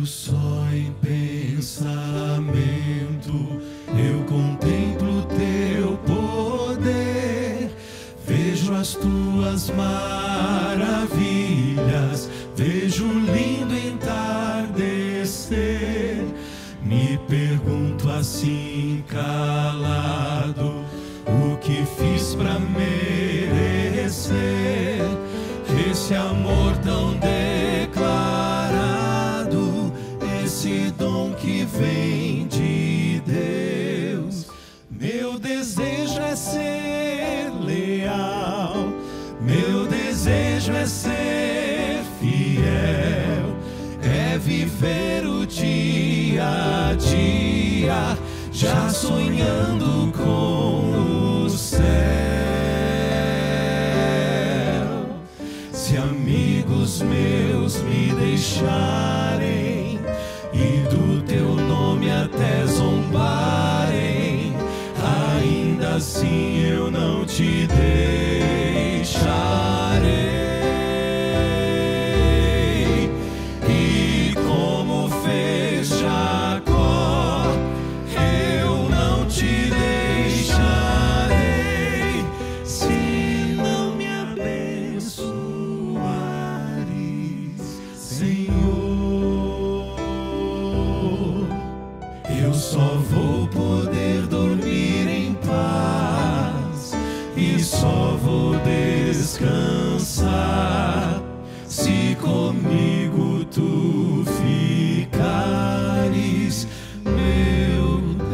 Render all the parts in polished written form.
Só em pensamento eu contemplo teu poder, vejo as tuas maravilhas, vejo um lindo entardecer. Me pergunto assim calado, o que fiz pra merecer esse amor tão declarado, esse dom que vem de Deus. Meu desejo é ser leal, meu desejo é ser fiel, é viver o dia a dia, já sonhando com o céu. Se amigos meus me deixarem e do teu nome até zombarem, ainda assim eu não te deixarei. E como fez Jacó, eu não te deixarei, se não me abençoares, Senhor. Eu só vou poder dormir em paz e só vou descansar se comigo tu ficares, meu Deus.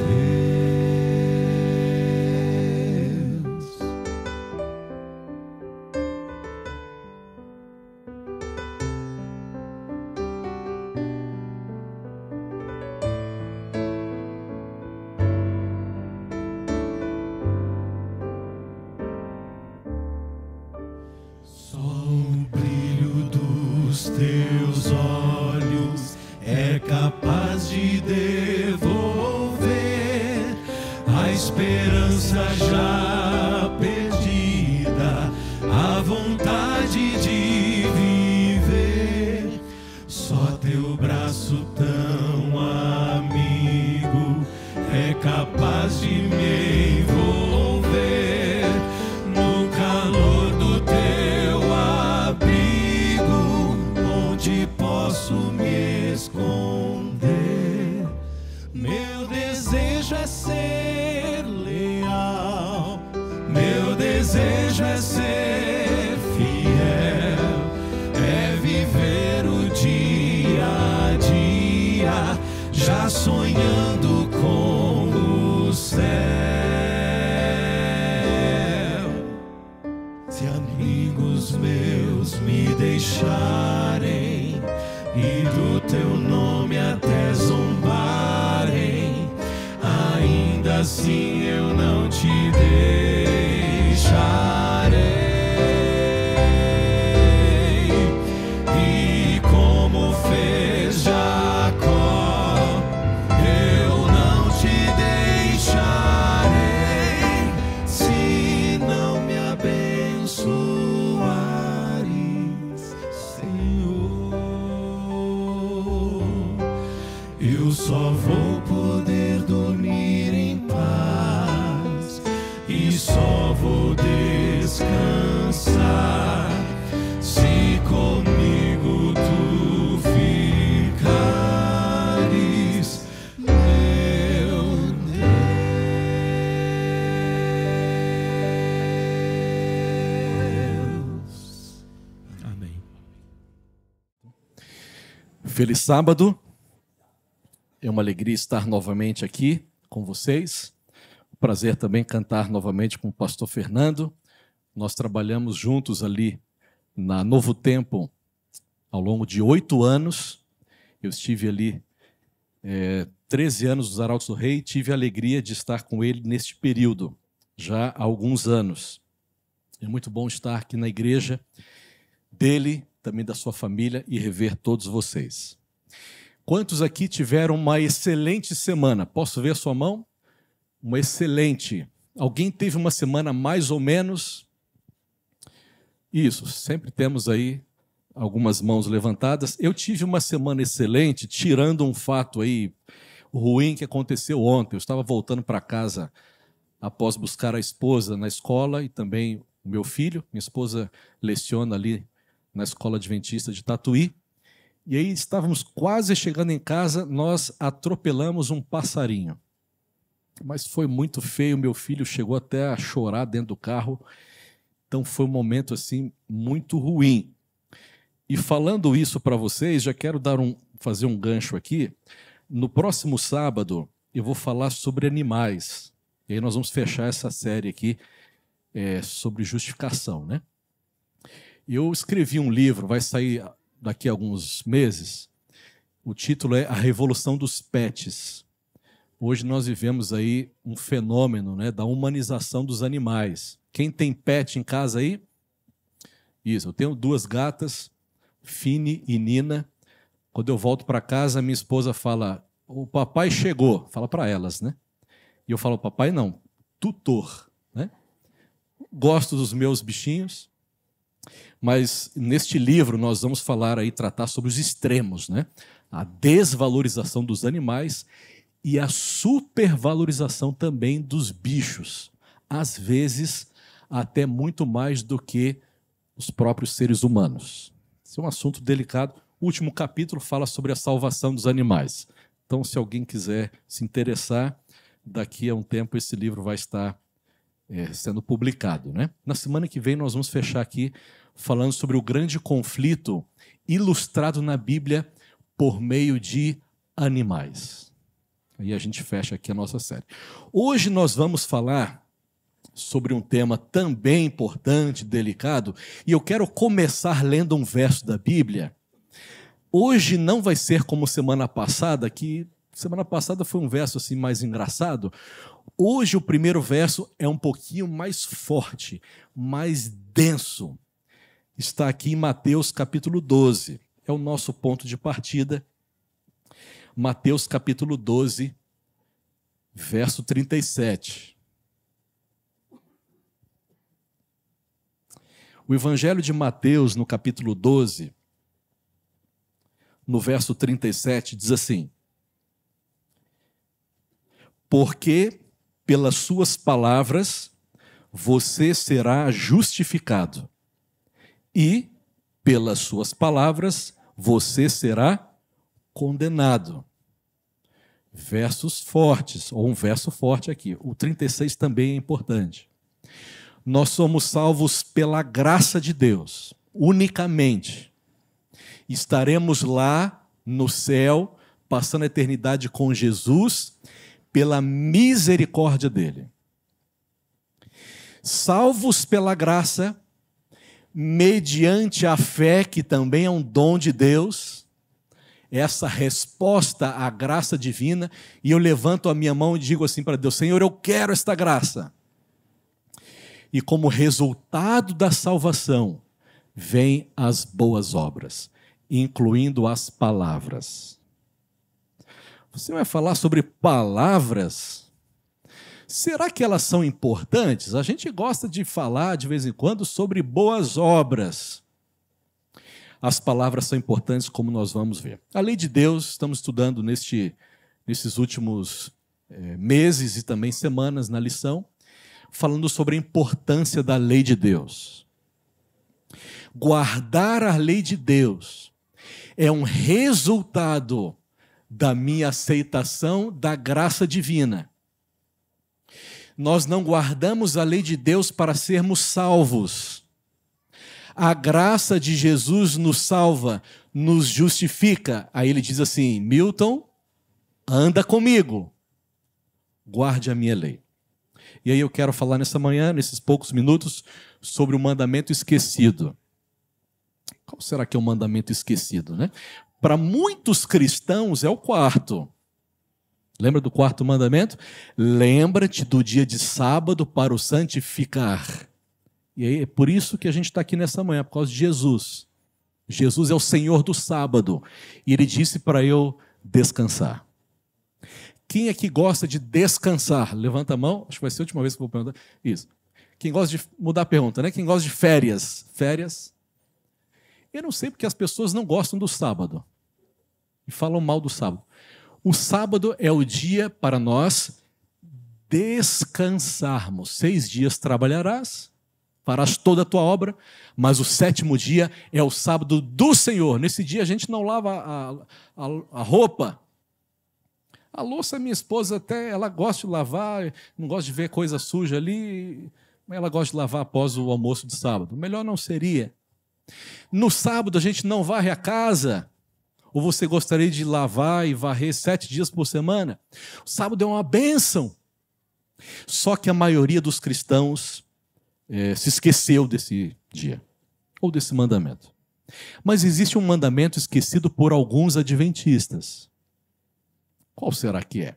Só o brilho dos teus olhos é capaz de devolver a esperança já perdida, a vontade de viver. Só teu braço tão amigo é capaz de me envolver no calor do teu abrigo, onde posso me esconder. Meu desejo é ser leal, meu desejo é ser fiel, é viver o dia a dia, já sonhando com o céu. Se amigos meus me deixarem e do teu nome até zombarem, ainda assim eu não te deixarei. E como fez Jacó, eu não te deixarei, se não me abençoares, Senhor. Eu só vou poder dormir em paz e só vou descansar se comigo tu ficares, meu Deus. Amém. Feliz sábado. É uma alegria estar novamente aqui com vocês. Prazer também cantar novamente com o pastor Fernando. Nós trabalhamos juntos ali na Novo Tempo, ao longo de 8 anos. Eu estive ali 13 anos dos Arautos do Rei e tive a alegria de estar com ele neste período, já há alguns anos. É muito bom estar aqui na igreja dele, também da sua família, e rever todos vocês. Quantos aqui tiveram uma excelente semana? Posso ver a sua mão? Uma excelente. Alguém teve uma semana mais ou menos? Isso, sempre temos aí algumas mãos levantadas. Eu tive uma semana excelente, tirando um fato aí ruim que aconteceu ontem. Eu estava voltando para casa após buscar a esposa na escola e também o meu filho. Minha esposa leciona ali na Escola Adventista de Tatuí. E aí estávamos quase chegando em casa, nós atropelamos um passarinho. Mas foi muito feio, meu filho chegou até a chorar dentro do carro. Então foi um momento assim muito ruim. E falando isso para vocês, já quero fazer um gancho aqui. No próximo sábado eu vou falar sobre animais. E aí nós vamos fechar essa série aqui sobre justificação, né? Eu escrevi um livro, vai sair daqui a alguns meses. O título é A Revolução dos Pets. Hoje nós vivemos aí um fenômeno, né, da humanização dos animais. Quem tem pet em casa aí? Isso, eu tenho 2 gatas, Fini e Nina. Quando eu volto para casa, minha esposa fala, o papai chegou. Fala para elas, né? E eu falo, papai não, tutor, né? Gosto dos meus bichinhos, mas neste livro nós vamos tratar sobre os extremos, né? A desvalorização dos animais e a supervalorização também dos bichos. Às vezes, até muito mais do que os próprios seres humanos. Esse é um assunto delicado. O último capítulo fala sobre a salvação dos animais. Então, se alguém quiser se interessar, daqui a um tempo esse livro vai estar sendo publicado, né? Na semana que vem nós vamos fechar aqui falando sobre o grande conflito ilustrado na Bíblia por meio de animais. Aí a gente fecha aqui a nossa série. Hoje nós vamos falar sobre um tema também importante, delicado, e eu quero começar lendo um verso da Bíblia. Hoje não vai ser como semana passada, que semana passada foi um verso assim mais engraçado. Hoje o primeiro verso é um pouquinho mais forte, mais denso. Está aqui em Mateus capítulo 12. É o nosso ponto de partida. Mateus capítulo 12, verso 37. O Evangelho de Mateus, no capítulo 12, no verso 37, diz assim: porque pelas suas palavras você será justificado, e pelas suas palavras você será condenado. Versos fortes, ou um verso forte aqui. O 36 também é importante. Nós somos salvos pela graça de Deus, unicamente. Estaremos lá no céu, passando a eternidade com Jesus, pela misericórdia dele. Salvos pela graça, mediante a fé, que também é um dom de Deus, essa resposta à graça divina, e eu levanto a minha mão e digo assim para Deus: Senhor, eu quero esta graça. E como resultado da salvação, vêm as boas obras, incluindo as palavras. Você vai falar sobre palavras? Será que elas são importantes? A gente gosta de falar de vez em quando sobre boas obras. As palavras são importantes, como nós vamos ver. A lei de Deus, estamos estudando nesses últimos meses e também semanas na lição, falando sobre a importância da lei de Deus. Guardar a lei de Deus é um resultado da minha aceitação da graça divina. Nós não guardamos a lei de Deus para sermos salvos. A graça de Jesus nos salva, nos justifica. Aí ele diz assim: Milton, anda comigo, guarde a minha lei. E aí eu quero falar nessa manhã, nesses poucos minutos, sobre o mandamento esquecido. Qual será que é o mandamento esquecido, né? Para muitos cristãos é o quarto. Lembra do quarto mandamento? Lembra-te do dia de sábado para o santificar. E aí é por isso que a gente está aqui nessa manhã, por causa de Jesus. Jesus é o Senhor do sábado. E Ele disse para eu descansar. Quem aqui gosta de descansar? Levanta a mão. Acho que vai ser a última vez que eu vou perguntar. Isso. Quem gosta de mudar a pergunta, né? Quem gosta de férias? Férias? Eu não sei porque as pessoas não gostam do sábado. E falam mal do sábado. O sábado é o dia para nós descansarmos. 6 dias trabalharás, farás toda a tua obra, mas o 7º dia é o sábado do Senhor. Nesse dia a gente não lava a roupa. A louça, minha esposa até, ela gosta de lavar, não gosta de ver coisa suja ali, mas ela gosta de lavar após o almoço de sábado. Melhor não seria. No sábado a gente não varre a casa. Ou você gostaria de lavar e varrer 7 dias por semana? O sábado é uma bênção. Só que a maioria dos cristãos se esqueceu desse dia, ou desse mandamento. Mas existe um mandamento esquecido por alguns adventistas. Qual será que é?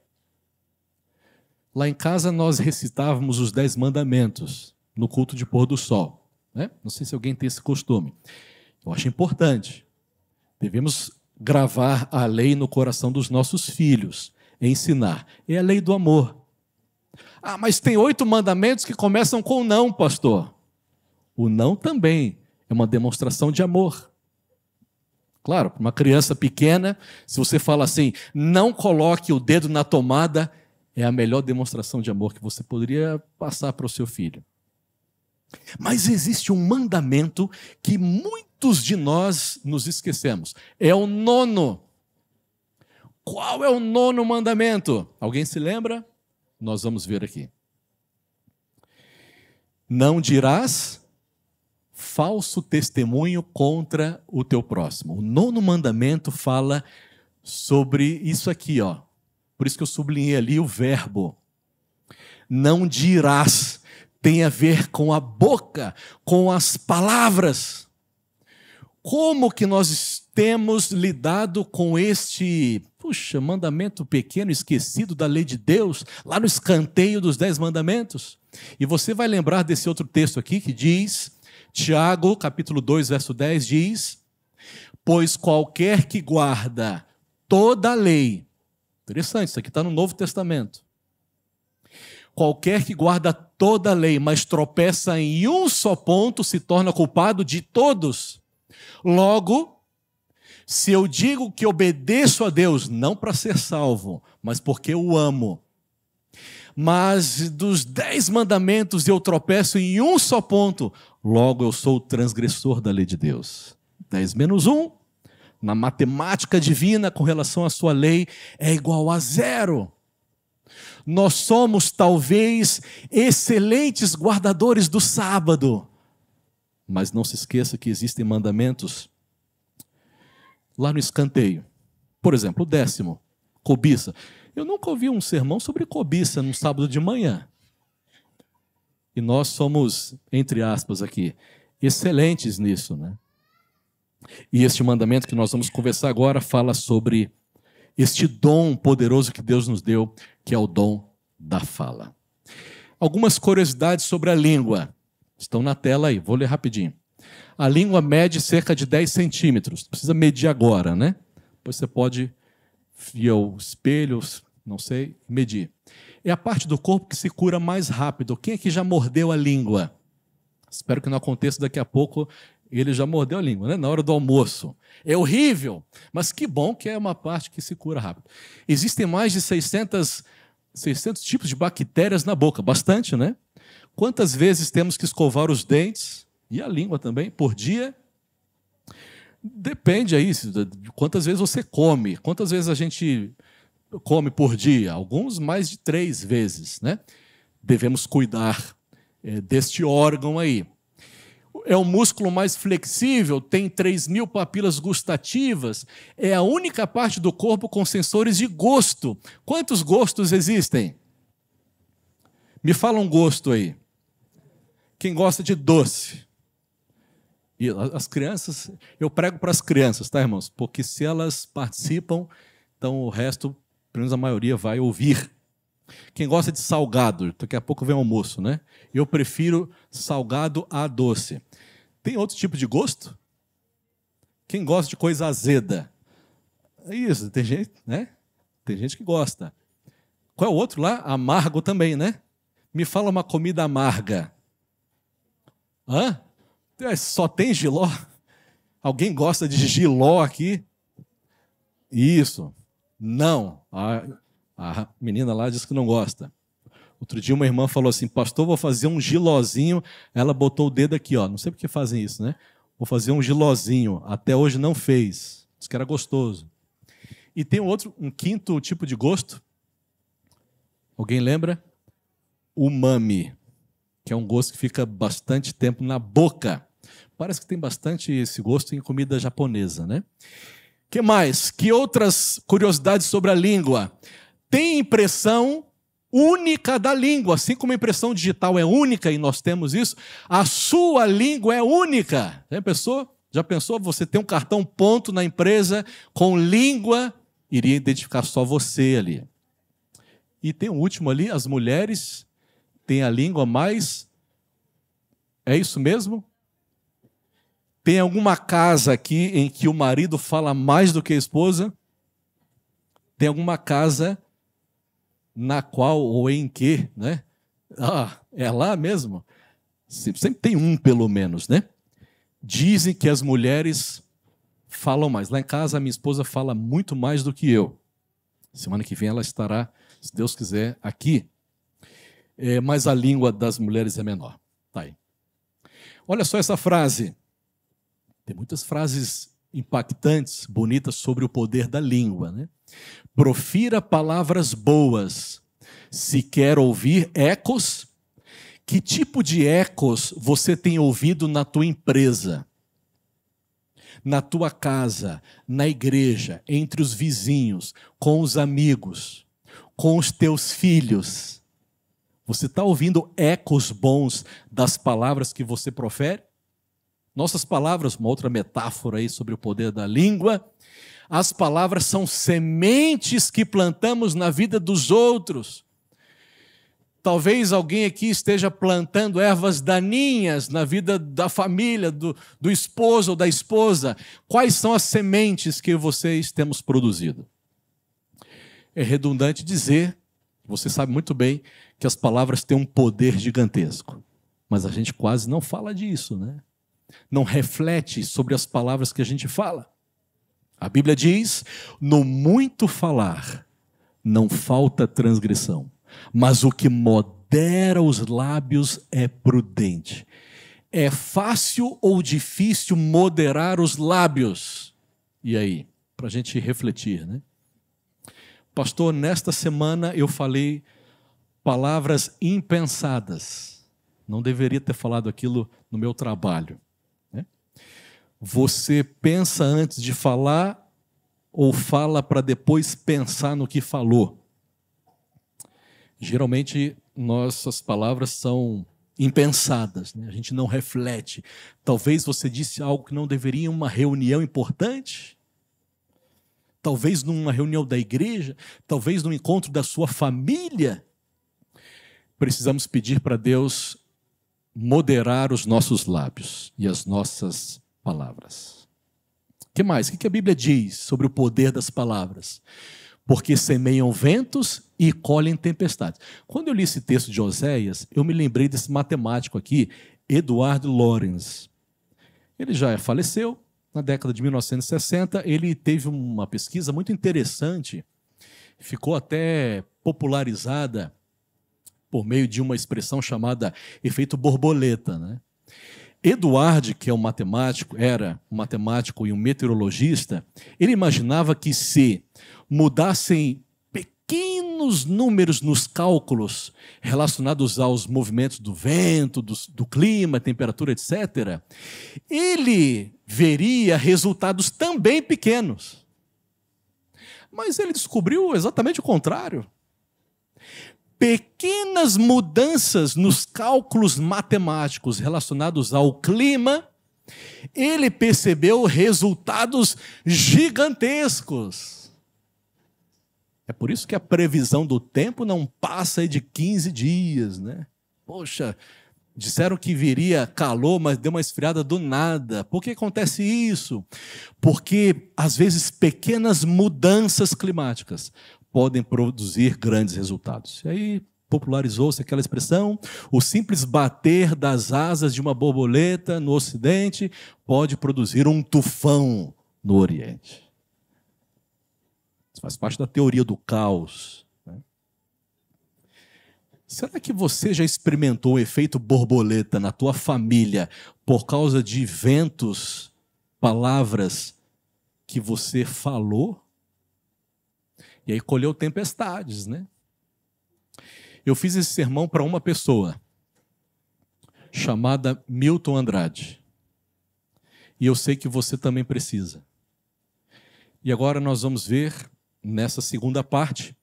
Lá em casa nós recitávamos os 10 mandamentos no culto de pôr do sol. Né? Não sei se alguém tem esse costume. Eu acho importante. Devemos gravar a lei no coração dos nossos filhos, ensinar. É a lei do amor. Ah, mas tem 8 mandamentos que começam com não, pastor. O não também é uma demonstração de amor. Claro, para uma criança pequena, se você fala assim, não coloque o dedo na tomada, é a melhor demonstração de amor que você poderia passar para o seu filho. Mas existe um mandamento que muitos de nós nos esquecemos. É o 9º. Qual é o 9º mandamento? Alguém se lembra? Nós vamos ver aqui. Não dirás falso testemunho contra o teu próximo. O 9º mandamento fala sobre isso aqui, ó. Por isso que eu sublinhei ali o verbo. Não dirás. Tem a ver com a boca, com as palavras. Como que nós temos lidado com este, mandamento pequeno, esquecido da lei de Deus, lá no escanteio dos 10 mandamentos? E você vai lembrar desse outro texto aqui que diz, Tiago, capítulo 2, verso 10, diz, pois qualquer que guarda toda a lei, interessante, isso aqui está no Novo Testamento, qualquer que guarda toda a lei, mas tropeça em um só ponto, se torna culpado de todos. Logo, se eu digo que obedeço a Deus, não para ser salvo, mas porque eu amo, mas dos 10 mandamentos eu tropeço em um só ponto, logo eu sou o transgressor da lei de Deus. 10 menos 1, na matemática divina com relação à sua lei, é igual a 0. Nós somos talvez excelentes guardadores do sábado, mas não se esqueça que existem mandamentos lá no escanteio. Por exemplo, o 10º, cobiça. Eu nunca ouvi um sermão sobre cobiça no sábado de manhã. E nós somos, entre aspas aqui, excelentes nisso, né? E este mandamento que nós vamos conversar agora fala sobre este dom poderoso que Deus nos deu, que é o dom da fala. Algumas curiosidades sobre a língua. Estão na tela aí, vou ler rapidinho. A língua mede cerca de 10 centímetros. Não precisa medir agora, né? Depois você pode ir ao espelho, não sei, medir. É a parte do corpo que se cura mais rápido. Quem aqui já mordeu a língua? Espero que não aconteça daqui a pouco. Ele já mordeu a língua, né? Na hora do almoço. É horrível, mas que bom que é uma parte que se cura rápido. Existem mais de 600 tipos de bactérias na boca. Bastante, né? Quantas vezes temos que escovar os dentes, e a língua também, por dia? Depende aí de quantas vezes você come. Quantas vezes a gente come por dia? Alguns mais de 3 vezes, né? Devemos cuidar deste órgão aí. É o músculo mais flexível, tem 3.000 papilas gustativas, é a única parte do corpo com sensores de gosto. Quantos gostos existem? Me fala um gosto aí. Quem gosta de doce? E as crianças, eu prego para as crianças, tá, irmãos? Porque se elas participam, então o resto, pelo menos a maioria, vai ouvir. Quem gosta de salgado, daqui a pouco vem o almoço, né? Eu prefiro salgado a doce. Tem outro tipo de gosto? Quem gosta de coisa azeda? É isso, tem gente, né? Tem gente que gosta. Qual é o outro lá? Amargo também, né? Me fala uma comida amarga. Hã? Só tem jiló? Alguém gosta de jiló aqui? Isso. Não. A menina lá disse que não gosta. Outro dia uma irmã falou assim, pastor, vou fazer um gilózinho. Ela botou o dedo aqui, ó. Não sei por que fazem isso, né? Vou fazer um gilózinho. Até hoje não fez. Disse que era gostoso. E tem um quinto tipo de gosto. Alguém lembra? Umami, que é um gosto que fica bastante tempo na boca. Parece que tem bastante esse gosto em comida japonesa, né? Que mais? Que outras curiosidades sobre a língua? Tem impressão única da língua, assim como a impressão digital é única e nós temos isso, a sua língua é única. Já pensou? Você tem um cartão ponto na empresa com língua, iria identificar só você ali. E tem o último ali, as mulheres têm a língua mais... É isso mesmo? Tem alguma casa aqui em que o marido fala mais do que a esposa? Tem alguma casa na qual ou em que, né? É lá mesmo? Sempre tem um, pelo menos, né? Dizem que as mulheres falam mais. Lá em casa, a minha esposa fala muito mais do que eu. Semana que vem ela estará, se Deus quiser, aqui. Mas a língua das mulheres é menor. Tá aí. Olha só essa frase. Tem muitas frases impactantes, bonitas sobre o poder da língua, né? Profira palavras boas. Se quer ouvir ecos, que tipo de ecos você tem ouvido na tua empresa, na tua casa, na igreja, entre os vizinhos, com os amigos, com os teus filhos? Você está ouvindo ecos bons das palavras que você profere? Nossas palavras, uma outra metáfora aí sobre o poder da língua, as palavras são sementes que plantamos na vida dos outros. Talvez alguém aqui esteja plantando ervas daninhas na vida da família, do esposo ou da esposa. Quais são as sementes que vocês temos produzido? É redundante dizer, você sabe muito bem, que as palavras têm um poder gigantesco. Mas a gente quase não fala disso, né? Não reflete sobre as palavras que a gente fala. A Bíblia diz, no muito falar não falta transgressão, mas o que modera os lábios é prudente. É fácil ou difícil moderar os lábios? E aí? Para a gente refletir, né? Pastor, nesta semana eu falei palavras impensadas. Não deveria ter falado aquilo no meu trabalho. Você pensa antes de falar ou fala para depois pensar no que falou? Geralmente, nossas palavras são impensadas, né? A gente não reflete. Talvez você disse algo que não deveria em uma reunião importante, talvez numa reunião da igreja, talvez num encontro da sua família. Precisamos pedir para Deus moderar os nossos lábios e as nossas palavras. O que mais? O que a Bíblia diz sobre o poder das palavras? Porque semeiam ventos e colhem tempestades. Quando eu li esse texto de Oséias, eu me lembrei desse matemático aqui, Edward Lorenz. Ele já faleceu na década de 1960. Ele teve uma pesquisa muito interessante, ficou até popularizada por meio de uma expressão chamada efeito borboleta, né? Edward, que é um matemático, era um matemático e um meteorologista, ele imaginava que se mudassem pequenos números nos cálculos relacionados aos movimentos do vento, do clima, temperatura, etc., ele veria resultados também pequenos. Mas ele descobriu exatamente o contrário. Pequenas mudanças nos cálculos matemáticos relacionados ao clima Ele percebeu resultados gigantescos. É por isso que a previsão do tempo não passa de 15 dias, né? Poxa, disseram que viria calor, mas deu uma esfriada do nada. Por que acontece isso? Porque, às vezes, pequenas mudanças climáticas podem produzir grandes resultados. E aí popularizou-se aquela expressão: o simples bater das asas de uma borboleta no Ocidente pode produzir um tufão no Oriente. Isso faz parte da teoria do caos. Será que você já experimentou o efeito borboleta na tua família por causa de ventos, palavras que você falou? E aí colheu tempestades, né? Eu fiz esse sermão para uma pessoa, chamada Milton Andrade. E eu sei que você também precisa. E agora nós vamos ver, nessa segunda parte,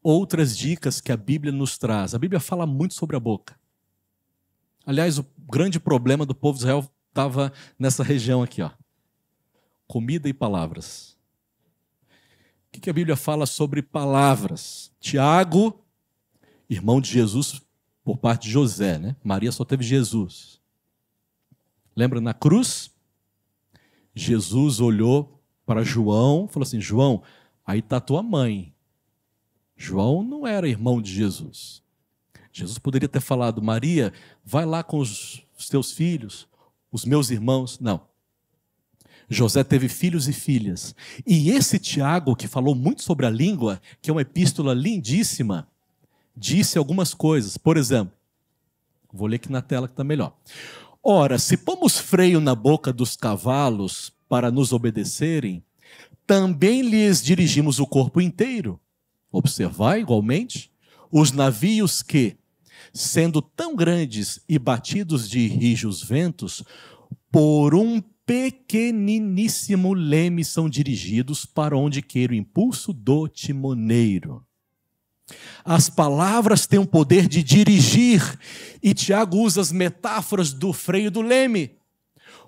outras dicas que a Bíblia nos traz. A Bíblia fala muito sobre a boca. Aliás, o grande problema do povo de Israel estava nessa região aqui, ó. Comida e palavras. O que a Bíblia fala sobre palavras? Tiago, irmão de Jesus por parte de José, né? Maria só teve Jesus. Lembra na cruz? Jesus olhou para João e falou assim: João, aí está tua mãe. João não era irmão de Jesus. Jesus poderia ter falado: Maria, vai lá com os teus filhos, os meus irmãos. Não. José teve filhos e filhas. E esse Tiago, que falou muito sobre a língua, que é uma epístola lindíssima, disse algumas coisas. Por exemplo, vou ler aqui na tela que está melhor. Ora, se pomos freio na boca dos cavalos para nos obedecerem, também lhes dirigimos o corpo inteiro. Observai, igualmente, os navios que, sendo tão grandes e batidos de rijos ventos, por um pequeniníssimo leme são dirigidos para onde queira o impulso do timoneiro. As palavras têm o poder de dirigir, e Tiago usa as metáforas do freio do leme.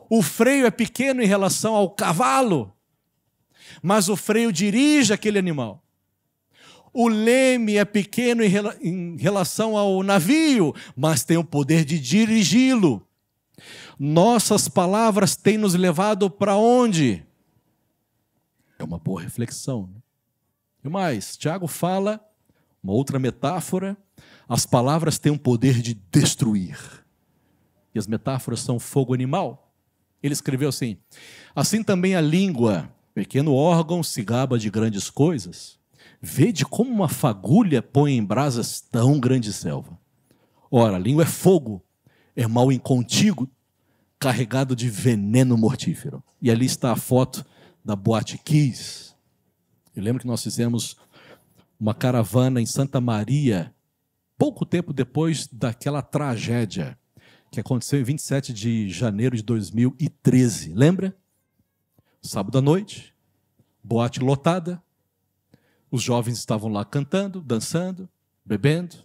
O freio é pequeno em relação ao cavalo, mas o freio dirige aquele animal. O leme é pequeno em relação ao navio, mas tem o poder de dirigi-lo. Nossas palavras têm nos levado para onde? É uma boa reflexão. E mais, Tiago fala, uma outra metáfora, as palavras têm o poder de destruir. E as metáforas são fogo animal. Ele escreveu assim: assim também a língua, pequeno órgão, se gaba de grandes coisas. Vede como uma fagulha põe em brasas tão grande selva. Ora, a língua é fogo, é mal incontínuo, carregado de veneno mortífero. E ali está a foto da Boate Kiss. Eu lembro que nós fizemos uma caravana em Santa Maria, pouco tempo depois daquela tragédia que aconteceu em 27 de janeiro de 2013. Lembra? Sábado à noite, boate lotada, os jovens estavam lá cantando, dançando, bebendo,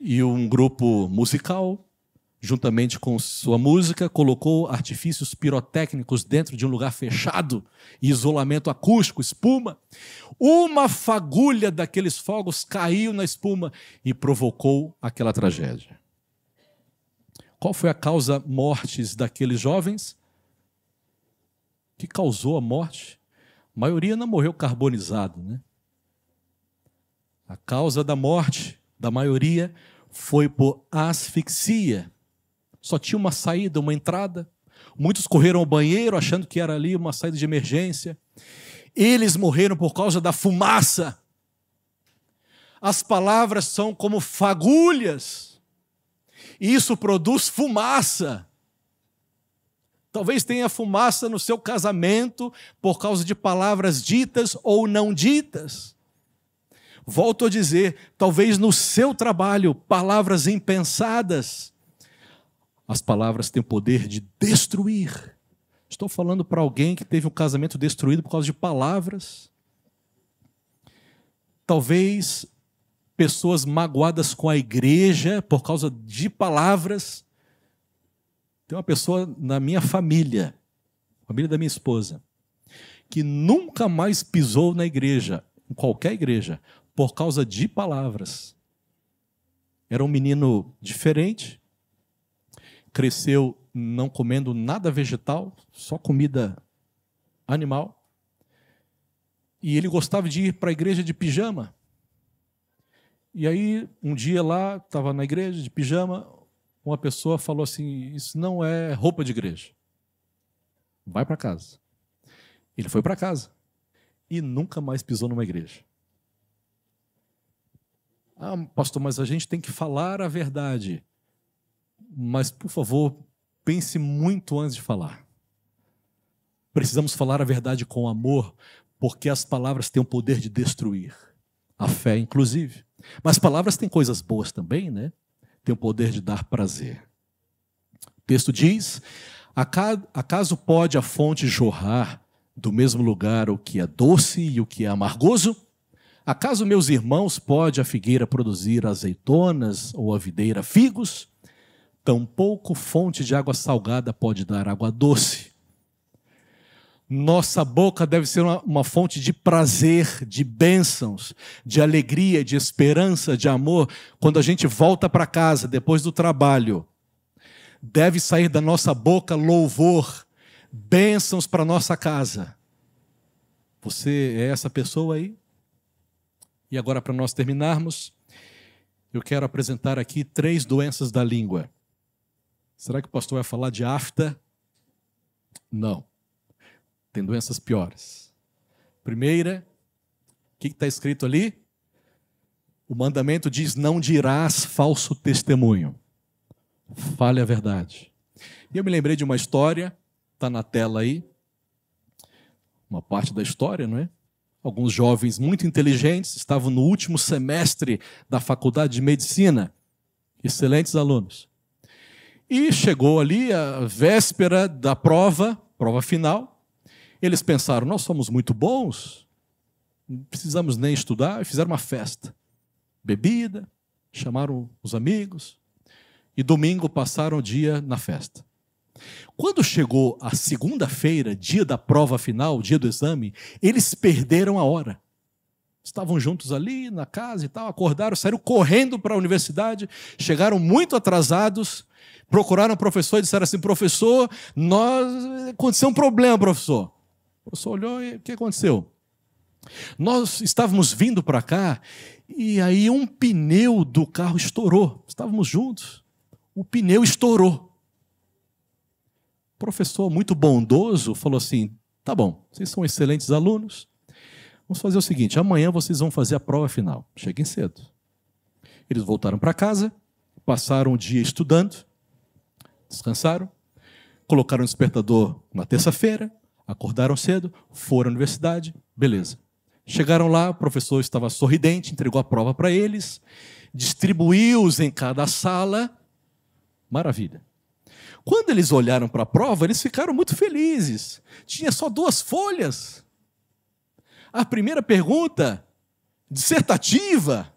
e um grupo musical, juntamente com sua música, colocou artifícios pirotécnicos dentro de um lugar fechado, isolamento acústico, espuma. Uma fagulha daqueles fogos caiu na espuma e provocou aquela tragédia. Qual foi a causa mortes daqueles jovens? Que causou a morte? A maioria não morreu carbonizado, né? A causa da morte da maioria foi por asfixia. Só tinha uma saída, uma entrada. Muitos correram ao banheiro achando que era ali uma saída de emergência. Eles morreram por causa da fumaça. As palavras são como fagulhas. E isso produz fumaça. Talvez tenha fumaça no seu casamento por causa de palavras ditas ou não ditas. Volto a dizer, talvez no seu trabalho, palavras impensadas. As palavras têm o poder de destruir. Estou falando para alguém que teve um casamento destruído por causa de palavras. Talvez pessoas magoadas com a igreja por causa de palavras. Tem uma pessoa na minha família da minha esposa, que nunca mais pisou na igreja, em qualquer igreja, por causa de palavras. Era um menino diferente, cresceu não comendo nada vegetal, só comida animal. E ele gostava de ir para a igreja de pijama. E aí, um dia lá, estava na igreja de pijama, uma pessoa falou assim, isso não é roupa de igreja. Vai para casa. Ele foi para casa e nunca mais pisou numa igreja. Ah, pastor, mas a gente tem que falar a verdade. Mas, por favor, pense muito antes de falar. Precisamos falar a verdade com amor, porque as palavras têm o poder de destruir. A fé, inclusive. Mas palavras têm coisas boas também, né? Tem o poder de dar prazer. O texto diz, acaso pode a fonte jorrar do mesmo lugar o que é doce e o que é amargoso? Acaso, meus irmãos, pode a figueira produzir azeitonas ou a videira figos? Tampouco fonte de água salgada pode dar água doce. Nossa boca deve ser uma fonte de prazer, de bênçãos, de alegria, de esperança, de amor. Quando a gente volta para casa depois do trabalho, deve sair da nossa boca louvor, bênçãos para nossa casa. Você é essa pessoa aí? E agora, para nós terminarmos, eu quero apresentar aqui 3 doenças da língua. Será que o pastor vai falar de afta? Não. Tem doenças piores. Primeira, o que está escrito ali? O mandamento diz, não dirás falso testemunho. Fale a verdade. E eu me lembrei de uma história, está na tela aí, uma parte da história, não é? Alguns jovens muito inteligentes estavam no último semestre da faculdade de medicina, excelentes alunos. E chegou ali a véspera da prova final. Eles pensaram, nós somos muito bons, não precisamos nem estudar, e fizeram uma festa. Bebida, chamaram os amigos, e domingo passaram o dia na festa. Quando chegou a segunda-feira, dia da prova final, dia do exame, eles perderam a hora. Estavam juntos ali na casa e tal, acordaram, saíram correndo para a universidade, chegaram muito atrasados, procuraram o professor e disseram assim, professor, aconteceu um problema, professor. O professor olhou e o que aconteceu? Nós estávamos vindo para cá e aí um pneu do carro estourou. Estávamos juntos. O pneu estourou. O professor, muito bondoso, falou assim, tá bom, vocês são excelentes alunos, vamos fazer o seguinte, amanhã vocês vão fazer a prova final. Cheguem cedo. Eles voltaram para casa, passaram o dia estudando, descansaram, colocaram o despertador na terça-feira, acordaram cedo, foram à universidade, beleza. Chegaram lá, o professor estava sorridente, entregou a prova para eles, distribuiu-os em cada sala, maravilha. Quando eles olharam para a prova, eles ficaram muito felizes. Tinha só 2 folhas. A primeira pergunta, dissertativa,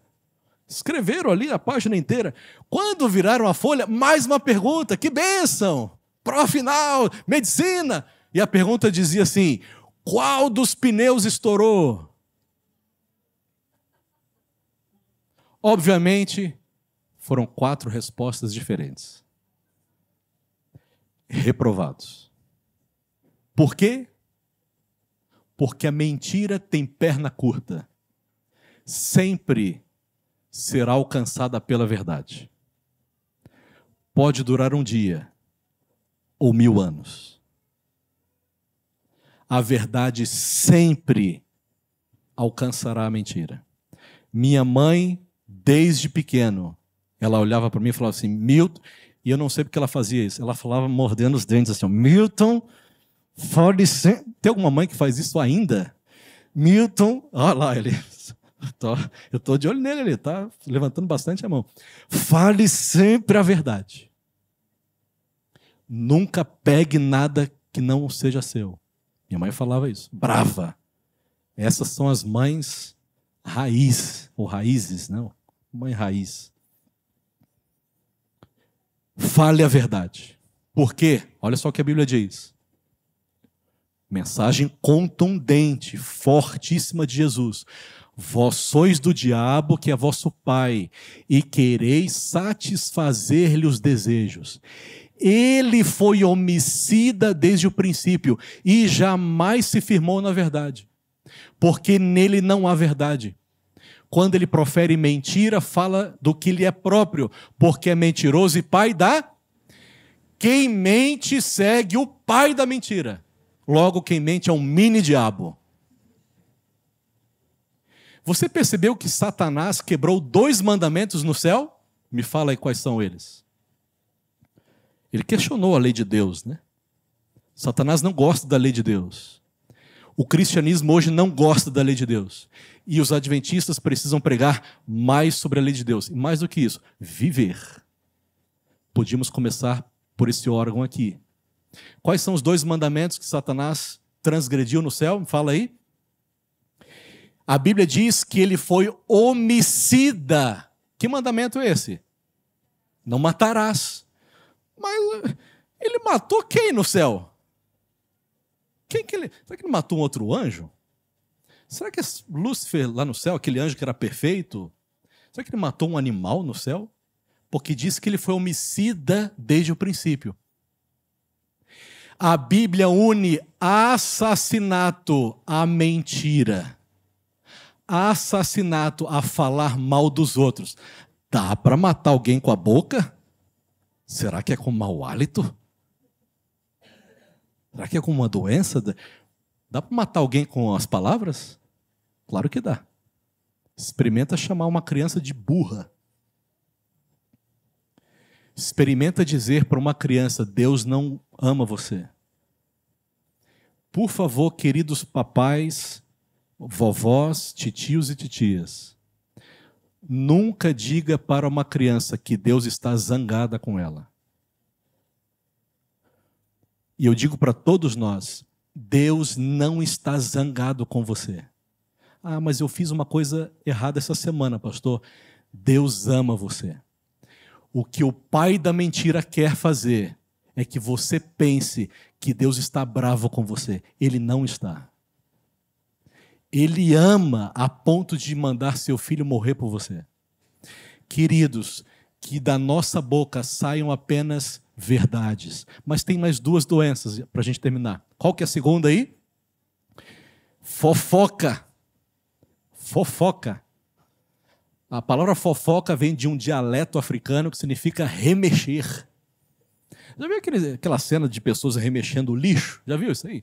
escreveram ali a página inteira. Quando viraram a folha, mais uma pergunta, que bênção! Prova final, medicina. E a pergunta dizia assim, qual dos pneus estourou? Obviamente, foram 4 respostas diferentes. Reprovados. Por quê? Porque a mentira tem perna curta. Sempre será alcançada pela verdade. Pode durar um dia ou 1000 anos. A verdade sempre alcançará a mentira. Minha mãe, desde pequeno, ela olhava para mim e falava assim, Milton, e eu não sei porque ela fazia isso, ela falava mordendo os dentes assim, Milton, fale sempre. Tem alguma mãe que faz isso ainda? Milton, olha lá ele, eu estou de olho nele, ele está levantando bastante a mão. Fale sempre a verdade. Nunca pegue nada que não seja seu. Minha mãe falava isso, brava. Essas são as mães raiz, ou raízes, não? Mãe raiz. Fale a verdade. Por quê? Olha só o que a Bíblia diz. Mensagem contundente, fortíssima de Jesus. Vós sois do diabo, que é vosso pai, e quereis satisfazer-lhe os desejos. Ele foi homicida desde o princípio e jamais se firmou na verdade, porque nele não há verdade. Quando ele profere mentira, fala do que lhe é próprio, porque é mentiroso e pai da... Quem mente segue o pai da mentira. Logo, quem mente é um mini-diabo. Você percebeu que Satanás quebrou 2 mandamentos no céu? Me fala aí quais são eles. Ele questionou a lei de Deus, né? Satanás não gosta da lei de Deus. O cristianismo hoje não gosta da lei de Deus. E os adventistas precisam pregar mais sobre a lei de Deus. E mais do que isso, viver. Podíamos começar por esse órgão aqui. Quais são os 2 mandamentos que Satanás transgrediu no céu? Me fala aí. A Bíblia diz que ele foi homicida. Que mandamento é esse? Não matarás. Mas ele matou quem no céu? Será que ele matou um outro anjo? Será que Lúcifer lá no céu, aquele anjo que era perfeito, será que ele matou um animal no céu? Porque diz que ele foi homicida desde o princípio. A Bíblia une assassinato à mentira. Assassinato a falar mal dos outros. Dá para matar alguém com a boca? Será que é com mau hálito? Será que é com uma doença? Dá para matar alguém com as palavras? Claro que dá. Experimenta chamar uma criança de burra. Experimenta dizer para uma criança: Deus não ama você. Por favor, queridos papais, vovós, titios e titias, nunca diga para uma criança que Deus está zangada com ela. E eu digo para todos nós, Deus não está zangado com você. Ah, mas eu fiz uma coisa errada essa semana, pastor. Deus ama você. O que o pai da mentira quer fazer é que você pense que Deus está bravo com você. Ele não está. Ele ama a ponto de mandar seu filho morrer por você. Queridos, que da nossa boca saiam apenas verdades. Mas tem mais 2 doenças para a gente terminar. Qual que é a segunda aí? Fofoca. Fofoca. A palavra fofoca vem de um dialeto africano que significa remexer. Já viu aquela cena de pessoas remexendo o lixo? Já viu isso aí?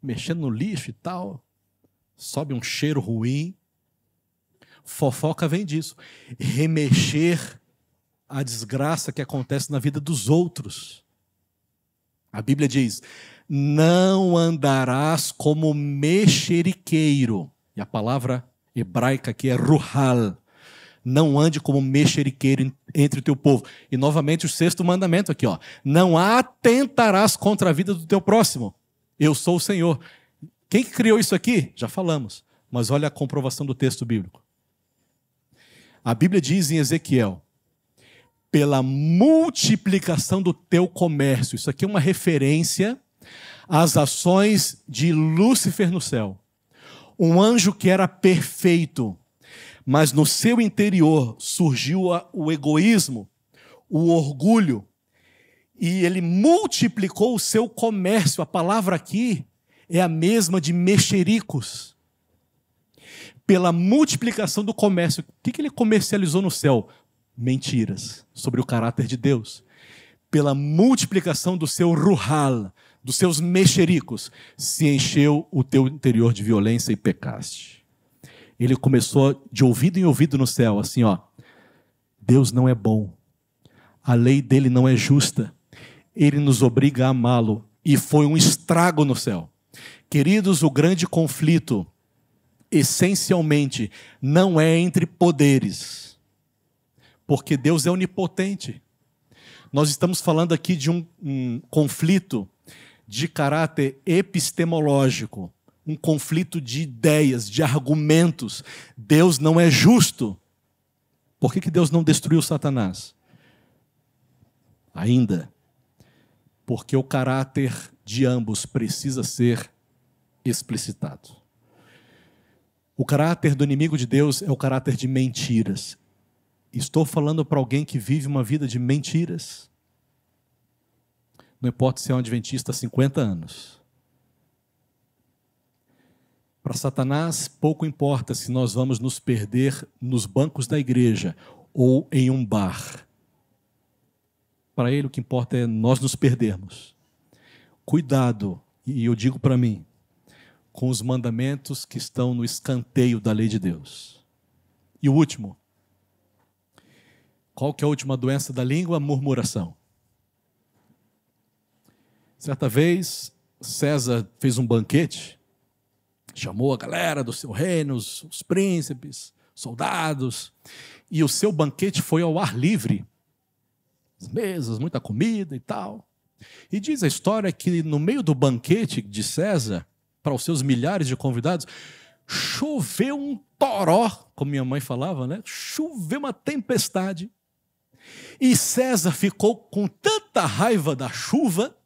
Mexendo no lixo e tal. Sobe um cheiro ruim. Fofoca vem disso. Remexer a desgraça que acontece na vida dos outros. A Bíblia diz: não andarás como mexeriqueiro. E a palavra hebraica aqui é ruhal. Não ande como mexeriqueiro entre o teu povo. E novamente o 6º mandamento aqui, ó. Não atentarás contra a vida do teu próximo. Eu sou o Senhor. Quem que criou isso aqui? Já falamos. Mas olha a comprovação do texto bíblico. A Bíblia diz em Ezequiel: pela multiplicação do teu comércio. Isso aqui é uma referência às ações de Lúcifer no céu. Um anjo que era perfeito, mas no seu interior surgiu o egoísmo, o orgulho, e ele multiplicou o seu comércio. A palavra aqui é a mesma de mexericos. Pela multiplicação do comércio. O que ele comercializou no céu? Mentiras sobre o caráter de Deus. Pela multiplicação do seu ruhal, dos seus mexericos, se encheu o teu interior de violência e pecaste. Ele começou de ouvido em ouvido no céu, assim, ó: Deus não é bom, a lei dele não é justa, ele nos obriga a amá-lo, e foi um estrago no céu. Queridos, o grande conflito, essencialmente, não é entre poderes, porque Deus é onipotente. Nós estamos falando aqui de um conflito de caráter epistemológico, um conflito de ideias, de argumentos. Deus não é justo. Por que Deus não destruiu Satanás? Ainda. porque o caráter de ambos precisa ser explicitado. O caráter do inimigo de Deus é o caráter de mentiras. Estou falando para alguém que vive uma vida de mentiras. Não importa se é um adventista há 50 anos. Para Satanás, pouco importa se nós vamos nos perder nos bancos da igreja ou em um bar. Para ele, o que importa é nós nos perdermos. Cuidado, e eu digo para mim, com os mandamentos que estão no escanteio da lei de Deus. E o último. Qual que é a última doença da língua? Murmuração. Certa vez, César fez um banquete, chamou a galera do seu reino, os príncipes, soldados, e o seu banquete foi ao ar livre. As mesas, muita comida e tal. E diz a história que no meio do banquete de César, para os seus milhares de convidados, choveu um toró, como minha mãe falava, né? Choveu uma tempestade. E César ficou com tanta raiva da chuva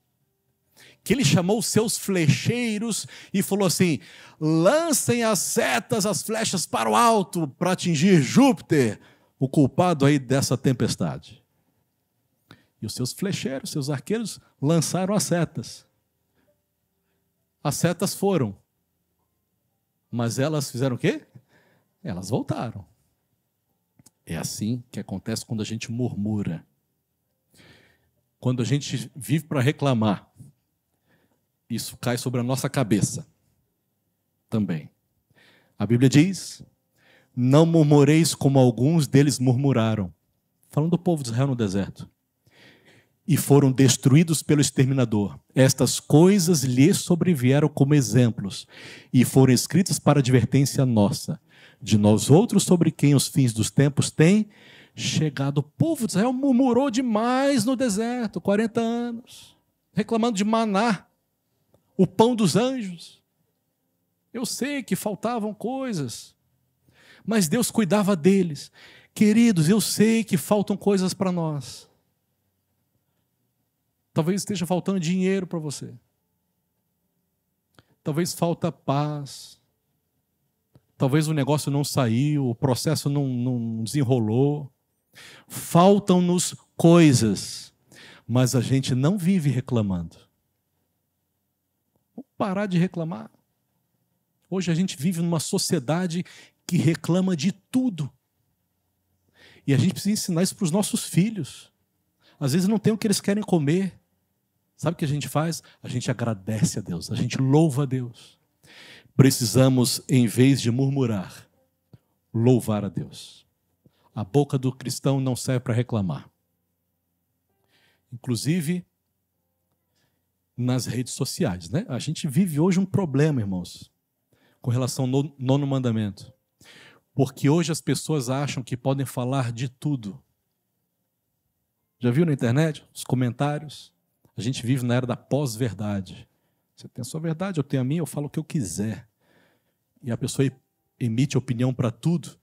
que ele chamou os seus flecheiros e falou assim: lancem as setas, as flechas para o alto para atingir Júpiter, o culpado aí dessa tempestade. E os seus flecheiros, seus arqueiros, lançaram as setas. As setas foram. Mas elas fizeram o quê? Elas voltaram. É assim que acontece quando a gente murmura. Quando a gente vive para reclamar, isso cai sobre a nossa cabeça também. A Bíblia diz: não murmureis como alguns deles murmuraram. Falando do povo de Israel no deserto. E foram destruídos pelo exterminador. Estas coisas lhes sobrevieram como exemplos, e foram escritas para advertência nossa, de nós outros sobre quem os fins dos tempos têm chegado. O povo de Israel murmurou demais no deserto, 40 anos, reclamando de maná, o pão dos anjos. Eu sei que faltavam coisas, mas Deus cuidava deles. Queridos, eu sei que faltam coisas para nós. Talvez esteja faltando dinheiro para você. Talvez falta paz. Talvez o negócio não saiu, o processo não desenrolou. Faltam-nos coisas, mas a gente não vive reclamando. Vamos parar de reclamar. Hoje a gente vive numa sociedade que reclama de tudo. E a gente precisa ensinar isso para os nossos filhos. Às vezes não tem o que eles querem comer. Sabe o que a gente faz? A gente agradece a Deus, a gente louva a Deus. Precisamos, em vez de murmurar, louvar a Deus. A boca do cristão não serve para reclamar. Inclusive, nas redes sociais, né? A gente vive hoje um problema, irmãos, com relação ao nono mandamento. Porque hoje as pessoas acham que podem falar de tudo. Já viu na internet os comentários? A gente vive na era da pós-verdade. Você tem a sua verdade, eu tenho a minha, eu falo o que eu quiser. E a pessoa emite opinião para tudo.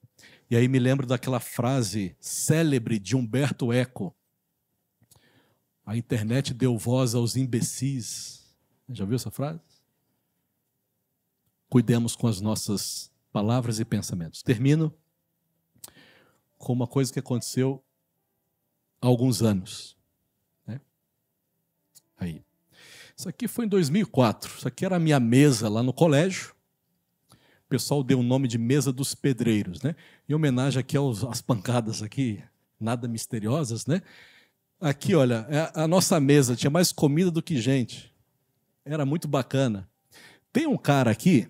E aí me lembro daquela frase célebre de Humberto Eco: a internet deu voz aos imbecis. Já viu essa frase? Cuidemos com as nossas palavras e pensamentos. Termino com uma coisa que aconteceu há alguns anos. Aí. Isso aqui foi em 2004. Isso aqui era a minha mesa lá no colégio. O pessoal deu o nome de Mesa dos Pedreiros, né? Em homenagem aqui às pancadas aqui, nada misteriosas, né? Aqui, olha, a nossa mesa tinha mais comida do que gente. Era muito bacana. Tem um cara aqui,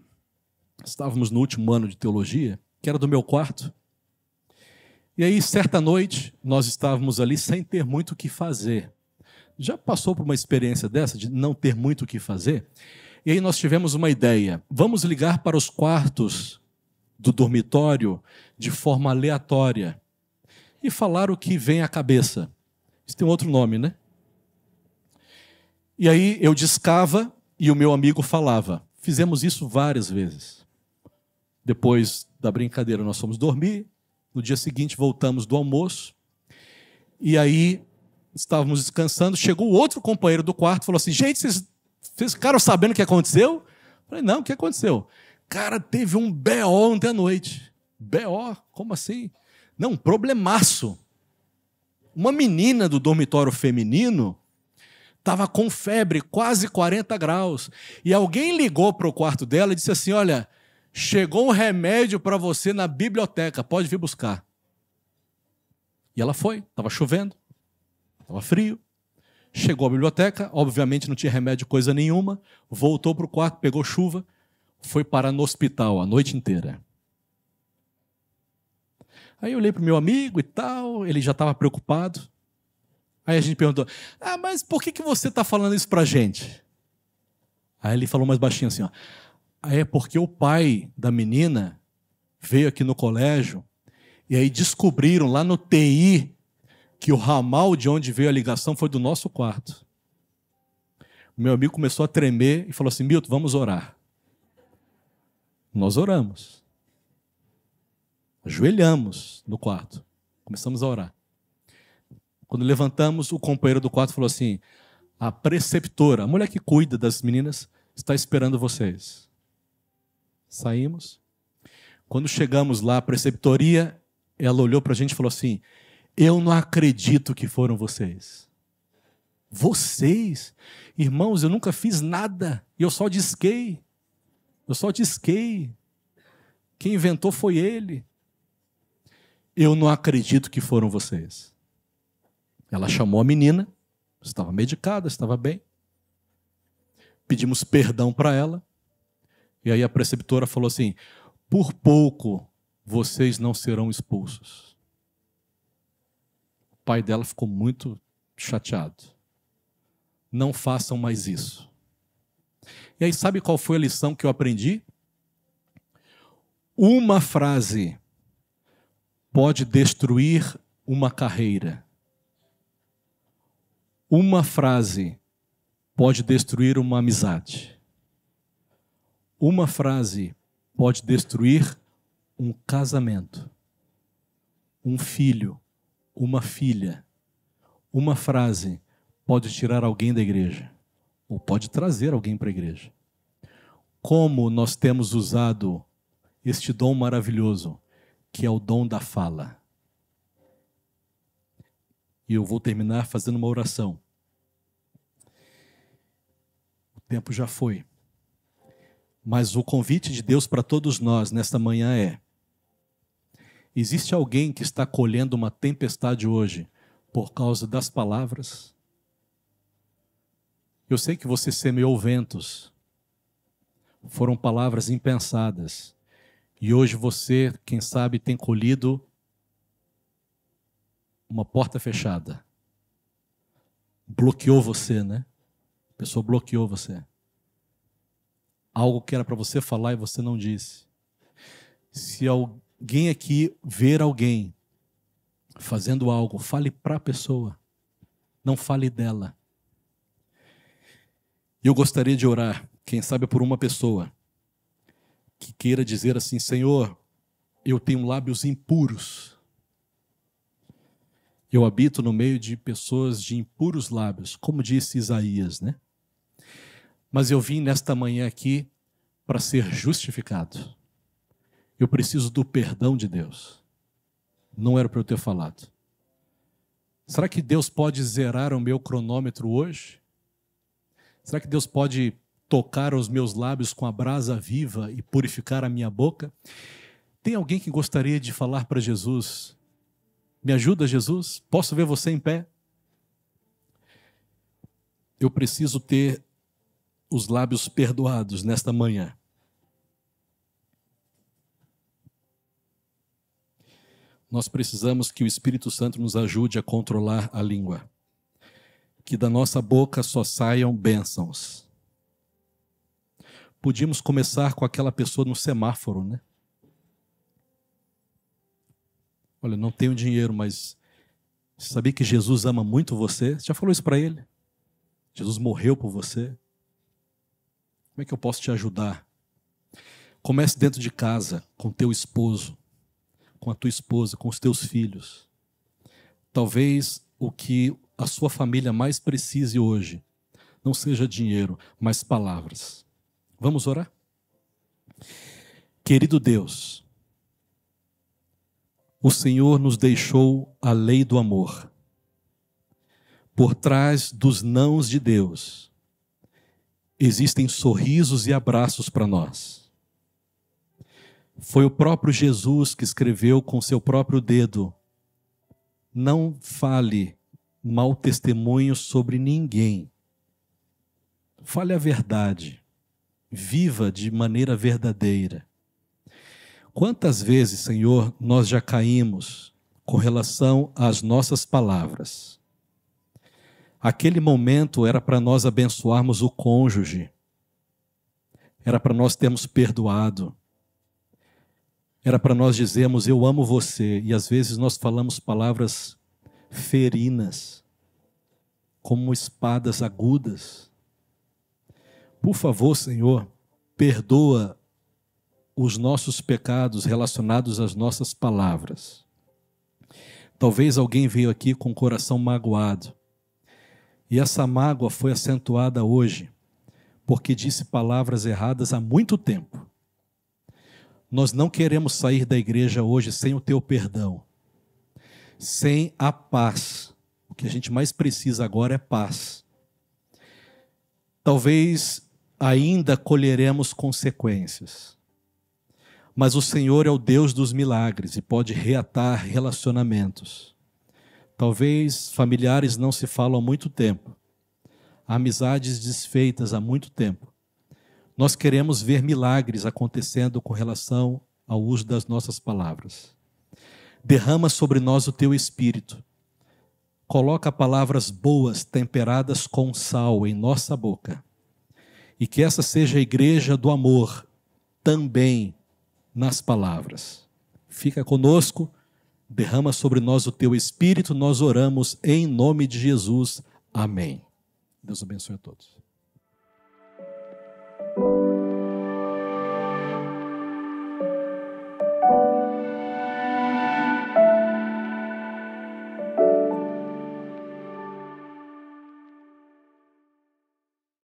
estávamos no último ano de teologia, que era do meu quarto. E aí, certa noite, nós estávamos ali sem ter muito o que fazer. Já passou por uma experiência dessa, de não ter muito o que fazer? E aí nós tivemos uma ideia. Vamos ligar para os quartos do dormitório de forma aleatória e falar o que vem à cabeça. Isso tem outro nome, né? E aí eu discava e o meu amigo falava. Fizemos isso várias vezes. Depois da brincadeira nós fomos dormir. No dia seguinte voltamos do almoço. E aí estávamos descansando, chegou outro companheiro do quarto e falou assim, gente, vocês ficaram sabendo o que aconteceu? Eu falei, não, o que aconteceu? Cara, teve um BO ontem à noite. BO? Como assim? Não, um problemaço. Uma menina do dormitório feminino estava com febre, quase 40 graus. E alguém ligou para o quarto dela e disse assim, olha, chegou um remédio para você na biblioteca, pode vir buscar. E ela foi, estava chovendo, estava frio. Chegou à biblioteca, obviamente não tinha remédio, coisa nenhuma. Voltou para o quarto, pegou chuva, foi parar no hospital a noite inteira. Aí eu olhei para o meu amigo e tal, ele já estava preocupado. Aí a gente perguntou, mas por que você está falando isso para a gente? Aí ele falou mais baixinho assim, ó, é porque o pai da menina veio aqui no colégio e aí descobriram lá no TI que o ramal de onde veio a ligação foi do nosso quarto. O meu amigo começou a tremer e falou assim, Milton, vamos orar. Nós oramos. Ajoelhamos no quarto. Começamos a orar. Quando levantamos, o companheiro do quarto falou assim, a preceptora, a mulher que cuida das meninas, está esperando vocês. Saímos. Quando chegamos lá, a preceptoria, ela olhou para a gente e falou assim, eu não acredito que foram vocês. Vocês? Irmãos, eu nunca fiz nada. Eu só disquei. Quem inventou foi ele. Eu não acredito que foram vocês. Ela chamou a menina, estava medicada, estava bem. Pedimos perdão para ela. E aí a preceptora falou assim, por pouco vocês não serão expulsos. O pai dela ficou muito chateado. Não façam mais isso. E aí sabe qual foi a lição que eu aprendi? Uma frase pode destruir uma carreira. Uma frase pode destruir uma amizade. Uma frase pode destruir um casamento, um filho, uma filha. Uma frase pode tirar alguém da igreja, ou pode trazer alguém para a igreja. Como nós temos usado este dom maravilhoso, que é o dom da fala. E eu vou terminar fazendo uma oração. O tempo já foi. Mas o convite de Deus para todos nós nesta manhã é: existe alguém que está colhendo uma tempestade hoje por causa das palavras? Eu sei que você semeou ventos. Foram palavras impensadas. E hoje você, quem sabe, tem colhido uma porta fechada. Bloqueou você, né? A pessoa bloqueou você. Algo que era para você falar e você não disse. Se alguém aqui ver alguém fazendo algo, fale para a pessoa. Não fale dela. Eu gostaria de orar, quem sabe por uma pessoa que queira dizer assim: Senhor, eu tenho lábios impuros. Eu habito no meio de pessoas de impuros lábios, como disse Isaías, né? Mas eu vim nesta manhã aqui para ser justificado. Eu preciso do perdão de Deus. Não era para eu ter falado. Será que Deus pode zerar o meu cronômetro hoje? Será que Deus pode tocar os meus lábios com a brasa viva e purificar a minha boca? Tem alguém que gostaria de falar para Jesus: me ajuda, Jesus? Posso ver você em pé? Eu preciso ter os lábios perdoados nesta manhã. Nós precisamos que o Espírito Santo nos ajude a controlar a língua. Que da nossa boca só saiam bênçãos. Podíamos começar com aquela pessoa no semáforo, né? Olha, não tenho dinheiro, mas sabia que Jesus ama muito você? Você já falou isso para ele? Jesus morreu por você. Como é que eu posso te ajudar? Comece dentro de casa, com teu esposo, com a tua esposa, com os teus filhos. Talvez o que a sua família mais precise hoje não seja dinheiro, mas palavras. Vamos orar? Querido Deus, o Senhor nos deixou a lei do amor. Por trás dos nãos de Deus, existem sorrisos e abraços para nós. Foi o próprio Jesus que escreveu com seu próprio dedo: não fale mau testemunho sobre ninguém. Fale a verdade. Viva de maneira verdadeira. Quantas vezes, Senhor, nós já caímos com relação às nossas palavras? Aquele momento era para nós abençoarmos o cônjuge. Era para nós termos perdoado. Era para nós dizermos: eu amo você. E às vezes nós falamos palavras ferinas, como espadas agudas. Por favor, Senhor, perdoa os nossos pecados relacionados às nossas palavras. Talvez alguém veio aqui com o coração magoado. E essa mágoa foi acentuada hoje, porque disse palavras erradas há muito tempo. Nós não queremos sair da igreja hoje sem o teu perdão, sem a paz. O que a gente mais precisa agora é paz. Talvez ainda colheremos consequências, mas o Senhor é o Deus dos milagres e pode reatar relacionamentos. Talvez familiares não se falam há muito tempo, amizades desfeitas há muito tempo. Nós queremos ver milagres acontecendo com relação ao uso das nossas palavras. Derrama sobre nós o teu Espírito. Coloca palavras boas, temperadas com sal em nossa boca. E que essa seja a igreja do amor, também nas palavras. Fica conosco, derrama sobre nós o teu Espírito, nós oramos em nome de Jesus. Amém. Deus abençoe a todos.